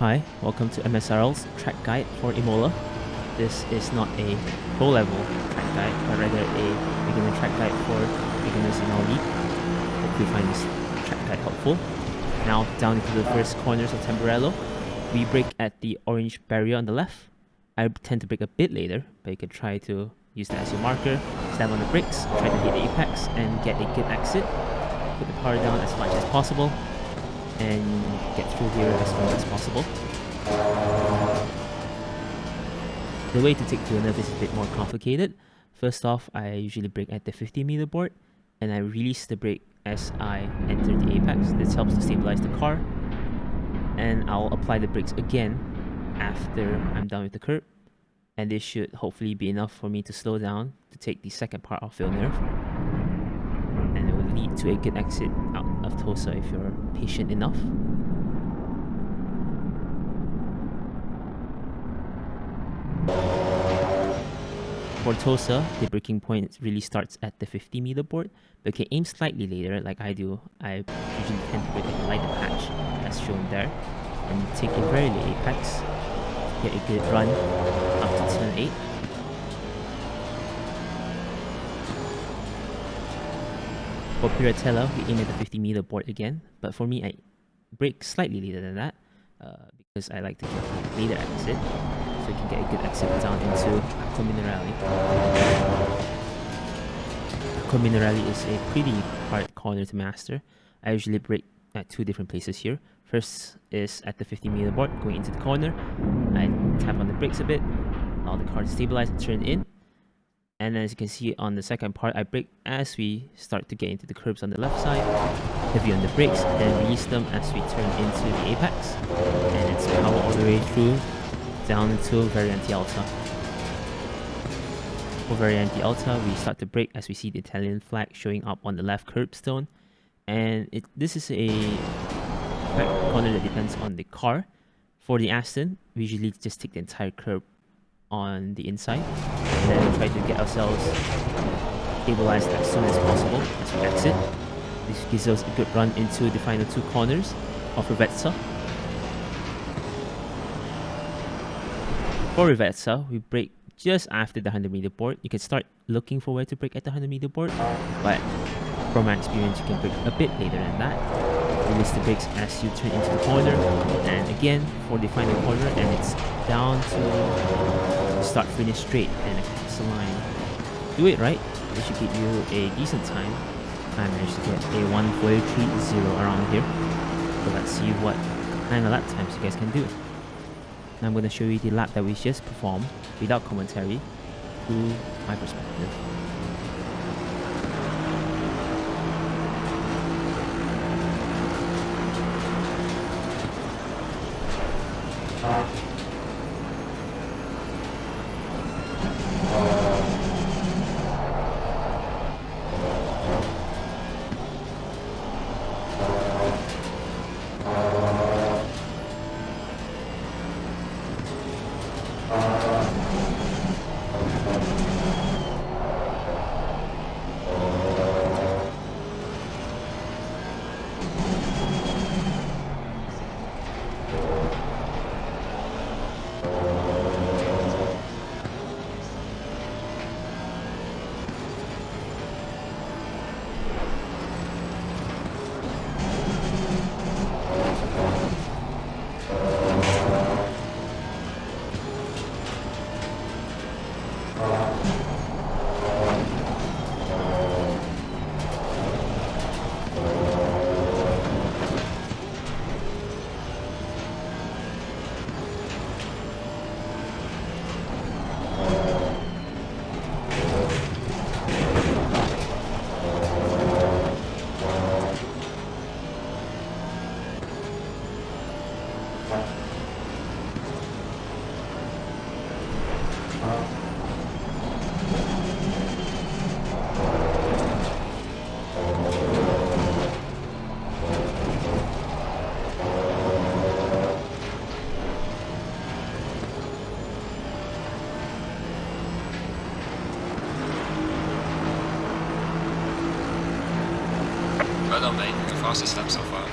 Hi, welcome to MSRL's track guide for Imola. This is not a pro-level track guide, but rather a beginner track guide for beginners in our league. Hope you find this track guide helpful. Now down into the first corners of Tamburello, we brake at the orange barrier on the left. I tend to brake a bit later, but you could try to use that as your marker, stab on the brakes, try to hit the apex and get a good exit. Put the power down as much as possible and get through here as far as possible. The way to take to a nerve is a bit more complicated. First off, I usually brake at the 50-meter board and I release the brake as I enter the apex. This helps to stabilize the car, and I'll apply the brakes again after I'm done with the curb, and this should hopefully be enough for me to slow down to take the second part of your nerve, and it will lead to a good exit out of Tosa if you're patient enough. For Tosa, the braking point really starts at the 50-meter board, but you can aim slightly later like I do. I usually tend to brake at the lighter patch as shown there, and take a very late apex to get a good run up to turn 8. For Piratella, we aim at the 50-meter board again, but for me I brake slightly later than that because I like to get a later exit, so you can get a good exit down into Acqua Minerale. Acqua Minerale is a pretty hard corner to master. I usually brake at two different places here. First is at the 50-meter board, going into the corner. I tap on the brakes a bit, allow the car to stabilize and turn in. And as you can see on the second part, I brake as we start to get into the curbs on the left side, heavy on the brakes, then release them as we turn into the apex. And it's power all the way through, down into Variante Alta. For Variante Alta, we start to brake as we see the Italian flag showing up on the left curbstone. And this is a corner that depends on the car. For the Aston, we usually just take the entire curb on the inside, and then we try to get ourselves stabilized as soon as possible as we exit. This gives us a good run into the final two corners of Rivezza. For Rivezza, we brake just after the 100-meter board. You can start looking for where to brake at the 100-meter board, but from my experience, you can brake a bit later than that. Release the brakes as you turn into the corner, and again for the final corner, and it's down to start finish straight and across the line. Do it right, this should give you a decent time. I managed to get a 1:43.0 around here, so let's see what kind of lap times you guys can do. Now I'm going to show you the lap that we just performed without commentary through my perspective. Well done, mate. The fastest lap so far.